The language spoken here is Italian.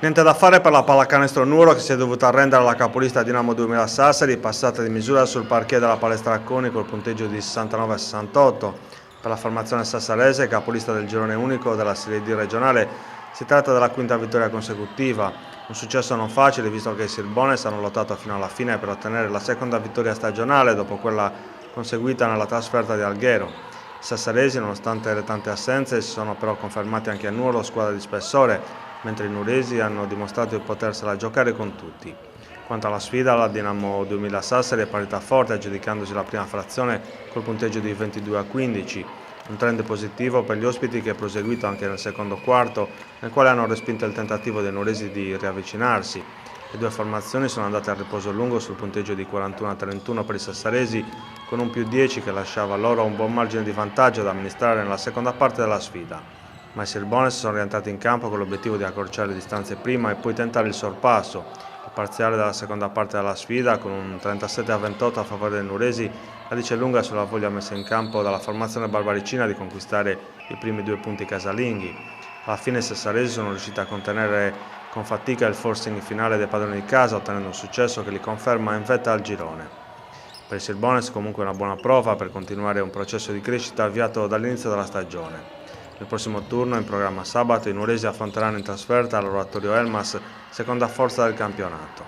Niente da fare per la pallacanestro Nuoro che si è dovuta arrendere alla capolista Dinamo 2000 Sassari, passata di misura sul parquet della palestra Acconi col punteggio di 69-68. Per la formazione sassarese, capolista del girone unico della Serie D regionale, si tratta della quinta vittoria consecutiva. Un successo non facile visto che i Sirbones hanno lottato fino alla fine per ottenere la seconda vittoria stagionale dopo quella conseguita nella trasferta di Alghero. I sassaresi, nonostante le tante assenze, si sono però confermati anche a Nuoro squadra di spessore, mentre i nuresi hanno dimostrato di potersela giocare con tutti. Quanto alla sfida, la Dinamo 2000 Sassari è partita forte aggiudicandosi la prima frazione col punteggio di 22-15, un trend positivo per gli ospiti che è proseguito anche nel secondo quarto, nel quale hanno respinto il tentativo dei nuresi di riavvicinarsi. Le due formazioni sono andate a riposo lungo sul punteggio di 41-31 per i sassaresi, con un +10 che lasciava loro un buon margine di vantaggio da amministrare nella seconda parte della sfida. Ma i Sirbones sono rientrati in campo con l'obiettivo di accorciare le distanze prima e poi tentare il sorpasso. Il parziale della seconda parte della sfida, con un 37-28 a favore dei nuresi, la dice lunga sulla voglia messa in campo dalla formazione barbaricina di conquistare i primi 2 punti casalinghi. Alla fine i sassaresi sono riusciti a contenere con fatica il forcing finale dei padroni di casa, ottenendo un successo che li conferma in vetta al girone. Per i Sirbones comunque una buona prova per continuare un processo di crescita avviato dall'inizio della stagione. Nel prossimo turno, in programma sabato, i nuresi affronteranno in trasferta l'Oratorio Elmas, seconda forza del campionato.